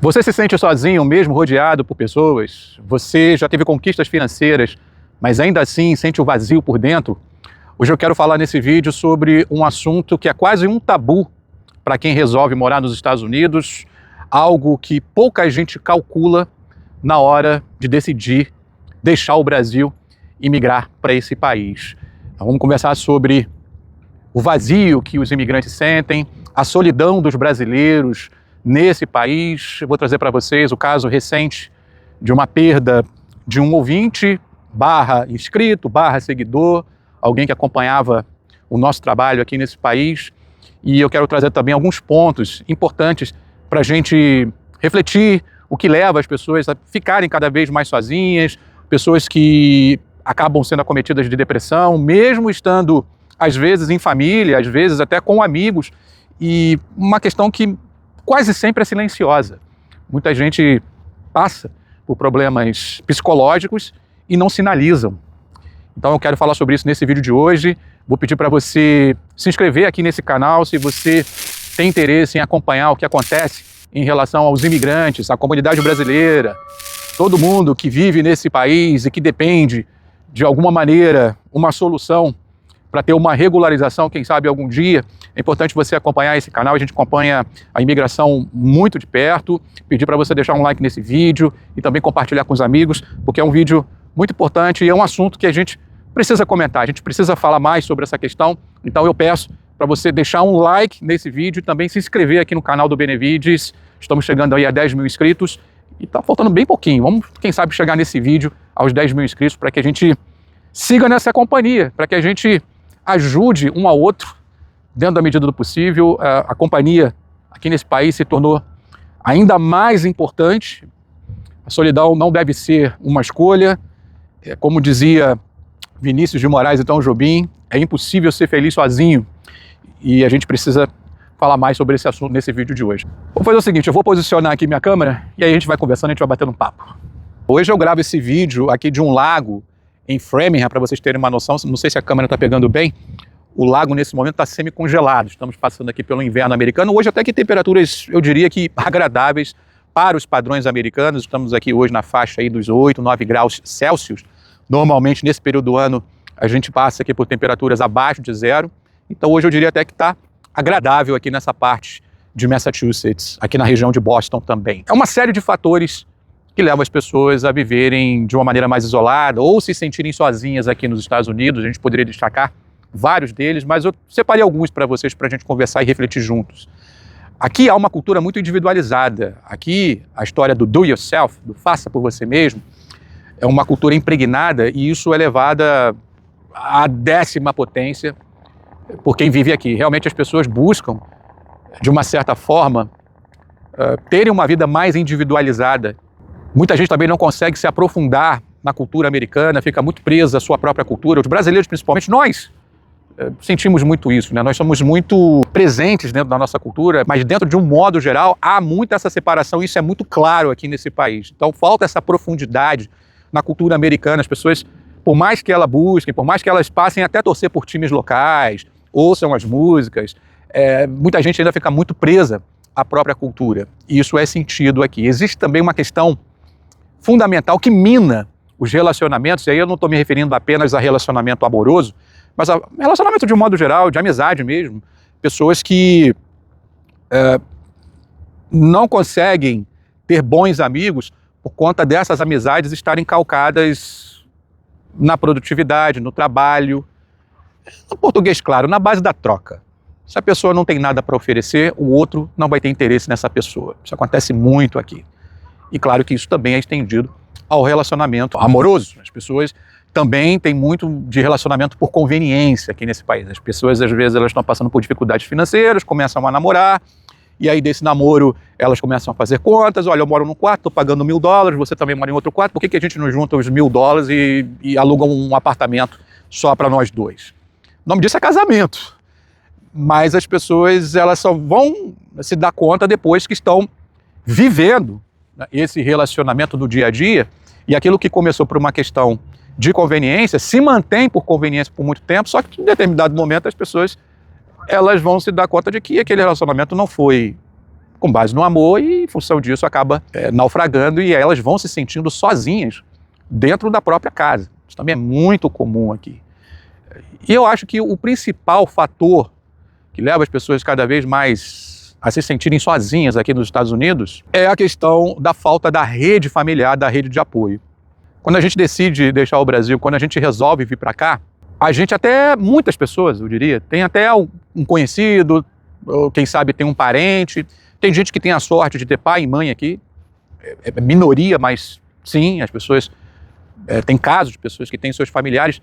Você se sente sozinho, mesmo rodeado por pessoas? Você já teve conquistas financeiras, mas ainda assim sente o vazio por dentro? Hoje eu quero falar nesse vídeo sobre um assunto que é quase um tabu para quem resolve morar nos Estados Unidos, algo que pouca gente calcula na hora de decidir deixar o Brasil e migrar para esse país. Então, vamos conversar sobre o vazio que os imigrantes sentem, a solidão dos brasileiros nesse país. Eu vou trazer para vocês o caso recente de uma perda de um ouvinte, /inscrito, /seguidor, alguém que acompanhava o nosso trabalho aqui nesse país. E eu quero trazer também alguns pontos importantes para a gente refletir o que leva as pessoas a ficarem cada vez mais sozinhas, pessoas que acabam sendo acometidas de depressão, mesmo estando, às vezes, em família, às vezes até com amigos, e uma questão que quase sempre é silenciosa. Muita gente passa por problemas psicológicos e não sinalizam. Então eu quero falar sobre isso nesse vídeo de hoje. Vou pedir para você se inscrever aqui nesse canal se você tem interesse em acompanhar o que acontece em relação aos imigrantes, à comunidade brasileira, todo mundo que vive nesse país e que depende, de alguma maneira, uma solução para ter uma regularização, quem sabe algum dia. É importante você acompanhar esse canal, a gente acompanha a imigração muito de perto. Pedir para você deixar um like nesse vídeo e também compartilhar com os amigos, porque é um vídeo muito importante e é um assunto que a gente precisa comentar, a gente precisa falar mais sobre essa questão. Então eu peço para você deixar um like nesse vídeo e também se inscrever aqui no canal do Benevides. Estamos chegando aí a 10 mil inscritos e está faltando bem pouquinho. Vamos, quem sabe, chegar nesse vídeo aos 10 mil inscritos para que a gente siga nessa companhia, para que a gente ajude um ao outro dentro da medida do possível. A companhia aqui nesse país se tornou ainda mais importante. A solidão não deve ser uma escolha. Como dizia Vinícius de Moraes e Tom Jobim, é impossível ser feliz sozinho. E a gente precisa falar mais sobre esse assunto nesse vídeo de hoje. Vou fazer o seguinte, eu vou posicionar aqui minha câmera e aí a gente vai conversando, a gente vai batendo um papo. Hoje eu gravo esse vídeo aqui de um lago em Framingham, para vocês terem uma noção. Não sei se a câmera está pegando bem. O lago nesse momento está semi-congelado. Estamos passando aqui pelo inverno americano. Hoje até que temperaturas, eu diria que agradáveis para os padrões americanos. Estamos aqui hoje na faixa aí dos 8, 9 graus Celsius. Normalmente nesse período do ano a gente passa aqui por temperaturas abaixo de zero. Então hoje eu diria até que está agradável aqui nessa parte de Massachusetts, aqui na região de Boston também. É uma série de fatores que levam as pessoas a viverem de uma maneira mais isolada ou se sentirem sozinhas aqui nos Estados Unidos. A gente poderia destacar vários deles, mas eu separei alguns para vocês para a gente conversar e refletir juntos. Aqui há uma cultura muito individualizada. Aqui a história do do yourself, do faça por você mesmo, é uma cultura impregnada e isso é levada à 10ª potência por quem vive aqui. Realmente as pessoas buscam, de uma certa forma, terem uma vida mais individualizada. Muita gente também não consegue se aprofundar na cultura americana, fica muito presa à sua própria cultura. Os brasileiros, principalmente, nós sentimos muito isso, né? Nós somos muito presentes dentro da nossa cultura, mas dentro de um modo geral, há muito essa separação, e isso é muito claro aqui nesse país. Então falta essa profundidade na cultura americana. As pessoas, por mais que elas busquem, por mais que elas passem até a torcer por times locais, ouçam as músicas, muita gente ainda fica muito presa à própria cultura. E isso é sentido aqui. Existe também uma questão fundamental que mina os relacionamentos, e aí eu não estou me referindo apenas a relacionamento amoroso, mas a relacionamento de um modo geral, de amizade mesmo. Pessoas que não conseguem ter bons amigos por conta dessas amizades estarem calcadas na produtividade, no trabalho, no português claro, na base da troca. Se a pessoa não tem nada para oferecer, o outro não vai ter interesse nessa pessoa. Isso acontece muito aqui. E claro que isso também é estendido ao relacionamento amoroso. As pessoas também têm muito de relacionamento por conveniência aqui nesse país. As pessoas, às vezes, elas estão passando por dificuldades financeiras, começam a namorar, e aí desse namoro elas começam a fazer contas. Olha, eu moro num quarto, estou pagando $1.000, você também mora em outro quarto, por que a gente não junta os $1.000 e aluga um apartamento só para nós dois? O nome disso é casamento. Mas as pessoas, elas só vão se dar conta depois que estão vivendo esse relacionamento do dia a dia, e aquilo que começou por uma questão de conveniência se mantém por conveniência por muito tempo, só que em determinado momento as pessoas elas vão se dar conta de que aquele relacionamento não foi com base no amor e, em função disso, acaba naufragando e elas vão se sentindo sozinhas dentro da própria casa. Isso também é muito comum aqui. E eu acho que o principal fator que leva as pessoas cada vez mais a se sentirem sozinhas aqui nos Estados Unidos é a questão da falta da rede familiar, da rede de apoio. Quando a gente decide deixar o Brasil, quando a gente resolve vir para cá, a gente até, muitas pessoas, eu diria, tem até um conhecido, ou quem sabe tem um parente, tem gente que tem a sorte de ter pai e mãe aqui, é minoria, mas sim, as pessoas, tem casos de pessoas que têm seus familiares,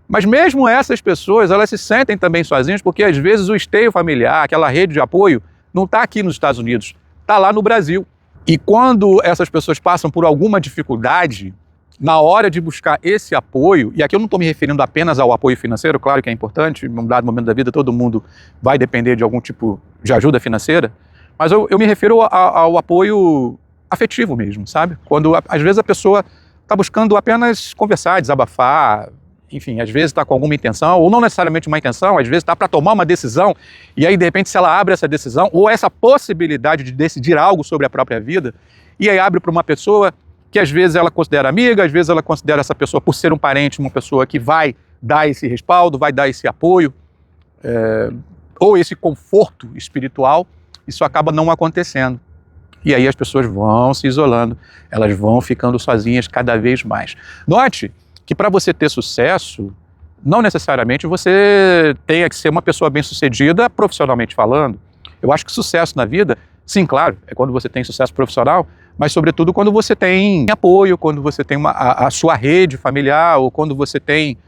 mas mesmo essas pessoas, elas se sentem também sozinhas porque às vezes o esteio familiar, aquela rede de apoio, não está aqui nos Estados Unidos, está lá no Brasil. E quando essas pessoas passam por alguma dificuldade, na hora de buscar esse apoio, e aqui eu não estou me referindo apenas ao apoio financeiro, claro que é importante, em um dado momento da vida todo mundo vai depender de algum tipo de ajuda financeira, mas eu me refiro ao apoio afetivo mesmo, sabe? Quando às vezes a pessoa está buscando apenas conversar, desabafar, enfim, às vezes está com alguma intenção, ou não necessariamente uma intenção, às vezes está para tomar uma decisão, e aí de repente se ela abre essa decisão, ou essa possibilidade de decidir algo sobre a própria vida, e aí abre para uma pessoa que às vezes ela considera amiga, às vezes ela considera essa pessoa, por ser um parente, uma pessoa que vai dar esse respaldo, vai dar esse apoio, ou esse conforto espiritual, isso acaba não acontecendo. E aí as pessoas vão se isolando, elas vão ficando sozinhas cada vez mais. Note que para você ter sucesso, não necessariamente você tenha que ser uma pessoa bem-sucedida profissionalmente falando. Eu acho que sucesso na vida, sim, claro, é quando você tem sucesso profissional, mas sobretudo quando você tem apoio, quando você tem a sua rede familiar, ou quando você tem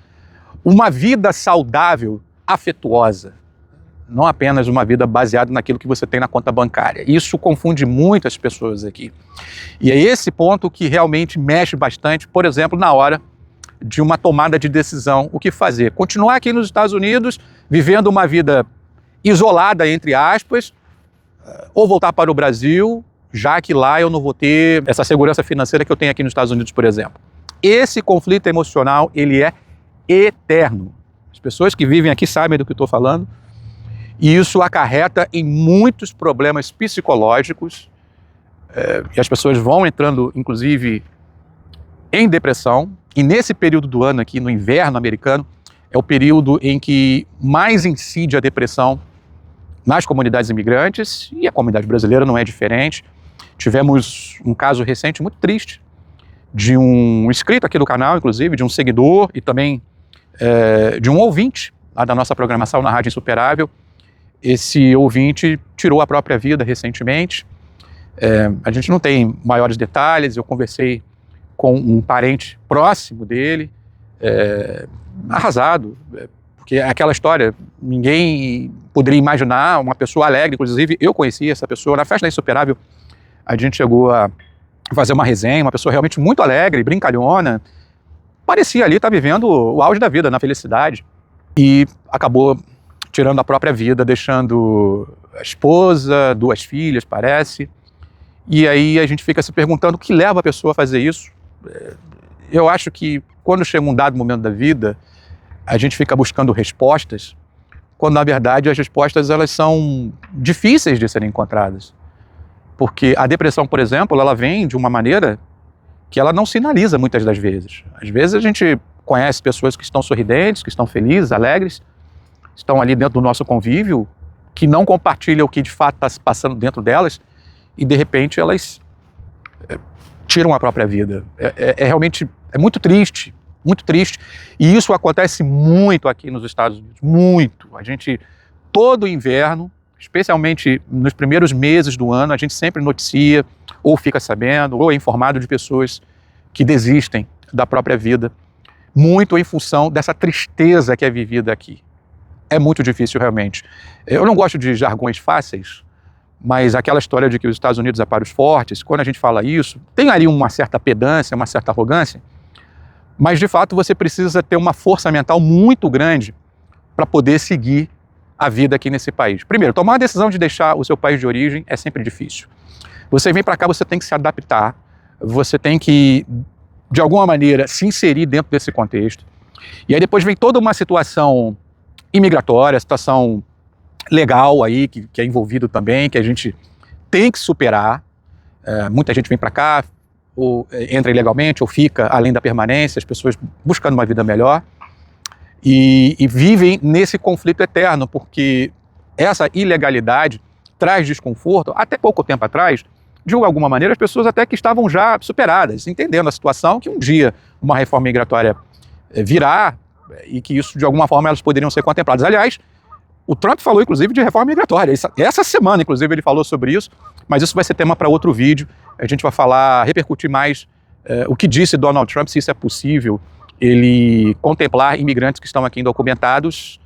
uma vida saudável, afetuosa. Não apenas uma vida baseada naquilo que você tem na conta bancária. Isso confunde muito as pessoas aqui. E é esse ponto que realmente mexe bastante, por exemplo, na hora de uma tomada de decisão, o que fazer? Continuar aqui nos Estados Unidos, vivendo uma vida isolada, entre aspas, ou voltar para o Brasil, já que lá eu não vou ter essa segurança financeira que eu tenho aqui nos Estados Unidos, por exemplo. Esse conflito emocional, ele é eterno. As pessoas que vivem aqui sabem do que eu estou falando, e isso acarreta em muitos problemas psicológicos, e as pessoas vão entrando, inclusive, em depressão, e nesse período do ano aqui, no inverno americano, é o período em que mais incide a depressão nas comunidades imigrantes, e a comunidade brasileira não é diferente. Tivemos um caso recente muito triste de um inscrito aqui do canal, inclusive, de um seguidor e também de um ouvinte lá da nossa programação na Rádio Insuperável. Esse ouvinte tirou a própria vida recentemente. A gente não tem maiores detalhes, eu conversei com um parente próximo dele, arrasado, porque é aquela história, ninguém poderia imaginar, uma pessoa alegre, inclusive eu conheci essa pessoa na festa da Insuperável, a gente chegou a fazer uma resenha, uma pessoa realmente muito alegre, brincalhona, parecia ali estar vivendo o auge da vida, na felicidade, e acabou tirando a própria vida, deixando a esposa, 2 filhas, parece, e aí a gente fica se perguntando o que leva a pessoa a fazer isso. Eu acho que quando chega um dado momento da vida, a gente fica buscando respostas, quando na verdade as respostas elas são difíceis de serem encontradas. Porque a depressão, por exemplo, ela vem de uma maneira que ela não sinaliza muitas das vezes. Às vezes a gente conhece pessoas que estão sorridentes, que estão felizes, alegres, estão ali dentro do nosso convívio, que não compartilham o que de fato está se passando dentro delas, e de repente elas tiram a própria vida. Realmente muito triste, e isso acontece muito aqui nos Estados Unidos, muito. A gente, todo inverno, especialmente nos primeiros meses do ano, a gente sempre noticia, ou fica sabendo, ou é informado de pessoas que desistem da própria vida, muito em função dessa tristeza que é vivida aqui. É muito difícil realmente. Eu não gosto de jargões fáceis, mas aquela história de que os Estados Unidos é para os fortes, quando a gente fala isso, tem ali uma certa pedância, uma certa arrogância, mas de fato você precisa ter uma força mental muito grande para poder seguir a vida aqui nesse país. Primeiro, tomar a decisão de deixar o seu país de origem é sempre difícil. Você vem para cá, você tem que se adaptar, você tem que, de alguma maneira, se inserir dentro desse contexto. E aí depois vem toda uma situação imigratória, situação legal aí, que é envolvido também, que a gente tem que superar. Muita gente vem para cá, ou entra ilegalmente, ou fica além da permanência, as pessoas buscando uma vida melhor, e vivem nesse conflito eterno, porque essa ilegalidade traz desconforto. Até pouco tempo atrás, de alguma maneira, as pessoas até que estavam já superadas, entendendo a situação, que um dia uma reforma migratória virá e que isso, de alguma forma, elas poderiam ser contempladas. Aliás, o Trump falou, inclusive, de reforma migratória. Essa semana, inclusive, ele falou sobre isso, mas isso vai ser tema para outro vídeo. A gente vai falar, repercutir mais o que disse Donald Trump, se isso é possível, ele contemplar imigrantes que estão aqui indocumentados,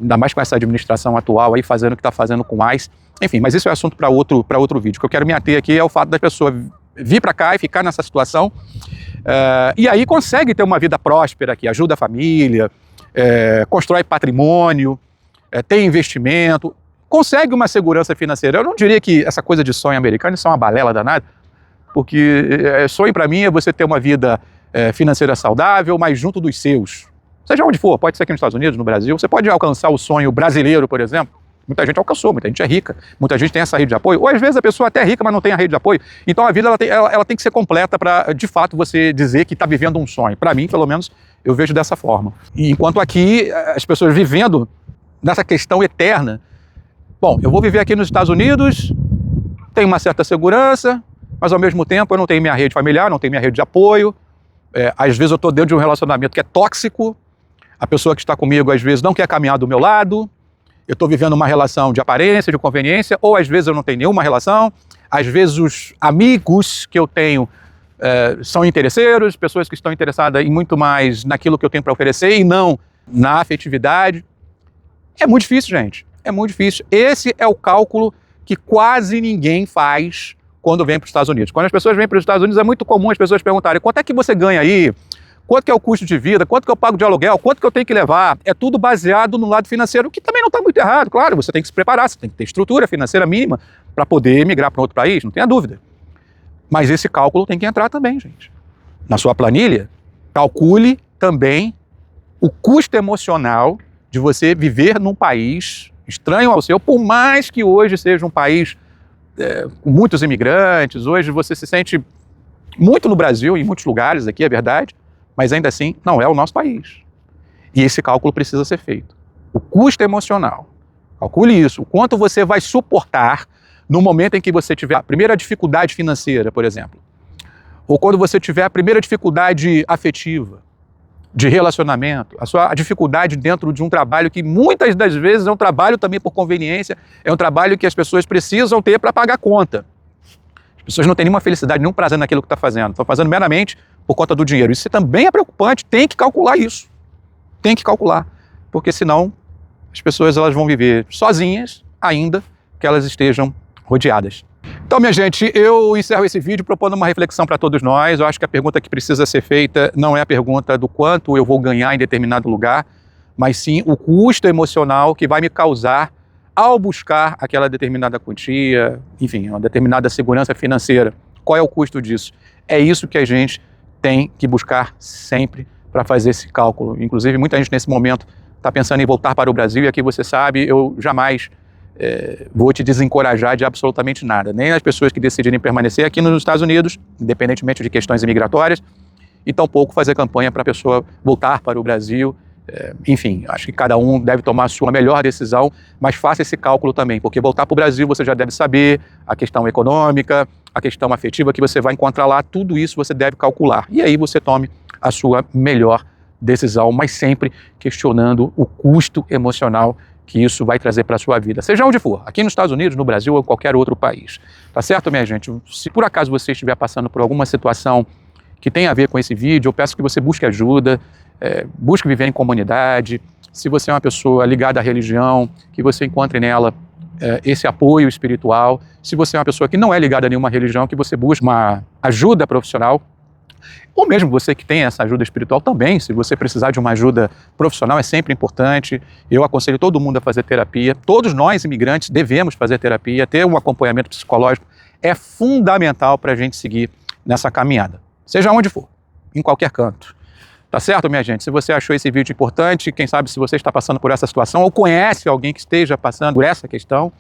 ainda mais com essa administração atual aí, fazendo o que está fazendo com o ICE. Enfim, mas isso é assunto para outro vídeo. O que eu quero me ater aqui é o fato da pessoa vir para cá e ficar nessa situação, e aí consegue ter uma vida próspera aqui, ajuda a família, constrói patrimônio, tem investimento, consegue uma segurança financeira. Eu não diria que essa coisa de sonho americano, isso é uma balela danada, porque sonho para mim é você ter uma vida financeira saudável, mas junto dos seus. Seja onde for, pode ser aqui nos Estados Unidos, no Brasil, você pode alcançar o sonho brasileiro, por exemplo. Muita gente alcançou, muita gente é rica, muita gente tem essa rede de apoio, ou às vezes a pessoa até é rica, mas não tem a rede de apoio. Então a vida ela tem que ser completa para, de fato, você dizer que está vivendo um sonho. Para mim, pelo menos, eu vejo dessa forma. E enquanto aqui, as pessoas vivendo nessa questão eterna, bom, eu vou viver aqui nos Estados Unidos, tenho uma certa segurança, mas ao mesmo tempo eu não tenho minha rede familiar, não tenho minha rede de apoio, às vezes eu estou dentro de um relacionamento que é tóxico, a pessoa que está comigo às vezes não quer caminhar do meu lado, eu estou vivendo uma relação de aparência, de conveniência, ou às vezes eu não tenho nenhuma relação, às vezes os amigos que eu tenho são interesseiros, pessoas que estão interessadas em muito mais naquilo que eu tenho para oferecer e não na afetividade. É muito difícil, gente, é muito difícil. Esse é o cálculo que quase ninguém faz quando vem para os Estados Unidos. Quando as pessoas vêm para os Estados Unidos, é muito comum as pessoas perguntarem: quanto é que você ganha aí? Quanto que é o custo de vida? Quanto que eu pago de aluguel? Quanto que eu tenho que levar? É tudo baseado no lado financeiro, que também não está muito errado. Claro, você tem que se preparar, você tem que ter estrutura financeira mínima para poder migrar para um outro país, não tenha dúvida. Mas esse cálculo tem que entrar também, gente. Na sua planilha, calcule também o custo emocional de você viver num país estranho ao seu, por mais que hoje seja um país com muitos imigrantes, hoje você se sente muito no Brasil, em muitos lugares aqui, é verdade, mas ainda assim não é o nosso país. E esse cálculo precisa ser feito. O custo emocional, calcule isso, o quanto você vai suportar no momento em que você tiver a primeira dificuldade financeira, por exemplo, ou quando você tiver a primeira dificuldade afetiva, de relacionamento, a dificuldade dentro de um trabalho que muitas das vezes é um trabalho também por conveniência, é um trabalho que as pessoas precisam ter para pagar a conta. As pessoas não têm nenhuma felicidade, nenhum prazer naquilo que está fazendo, estão fazendo meramente por conta do dinheiro. Isso também é preocupante, tem que calcular isso. Tem que calcular, porque senão as pessoas elas vão viver sozinhas, ainda que elas estejam rodeadas. Então, minha gente, eu encerro esse vídeo propondo uma reflexão para todos nós. Eu acho que a pergunta que precisa ser feita não é a pergunta do quanto eu vou ganhar em determinado lugar, mas sim o custo emocional que vai me causar ao buscar aquela determinada quantia, enfim, uma determinada segurança financeira. Qual é o custo disso? É isso que a gente tem que buscar sempre para fazer esse cálculo. Inclusive, muita gente nesse momento está pensando em voltar para o Brasil, e aqui você sabe, eu jamais vou te desencorajar de absolutamente nada, nem as pessoas que decidirem permanecer aqui nos Estados Unidos, independentemente de questões imigratórias, e tampouco fazer campanha para a pessoa voltar para o Brasil. Enfim, acho que cada um deve tomar a sua melhor decisão, mas faça esse cálculo também, porque voltar para o Brasil você já deve saber a questão econômica, a questão afetiva que você vai encontrar lá, tudo isso você deve calcular. E aí você tome a sua melhor decisão, mas sempre questionando o custo emocional que isso vai trazer para a sua vida, seja onde for, aqui nos Estados Unidos, no Brasil ou em qualquer outro país. Tá certo, minha gente? Se por acaso você estiver passando por alguma situação que tem a ver com esse vídeo, eu peço que você busque ajuda, busque viver em comunidade. Se você é uma pessoa ligada à religião, que você encontre nela esse apoio espiritual. Se você é uma pessoa que não é ligada a nenhuma religião, que você busque uma ajuda profissional. Ou mesmo você que tem essa ajuda espiritual também, se você precisar de uma ajuda profissional, é sempre importante. Eu aconselho todo mundo a fazer terapia. Todos nós, imigrantes, devemos fazer terapia, ter um acompanhamento psicológico. É fundamental para a gente seguir nessa caminhada, seja onde for, em qualquer canto. Tá certo, minha gente? Se você achou esse vídeo importante, quem sabe se você está passando por essa situação ou conhece alguém que esteja passando por essa questão,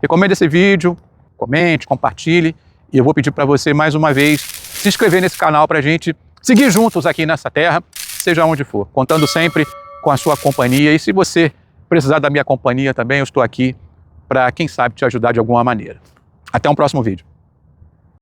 recomende esse vídeo, comente, compartilhe. E eu vou pedir para você, mais uma vez, se inscrever nesse canal para a gente seguir juntos aqui nessa terra, seja onde for, contando sempre com a sua companhia. E se você precisar da minha companhia também, eu estou aqui para, quem sabe, te ajudar de alguma maneira. Até um próximo vídeo.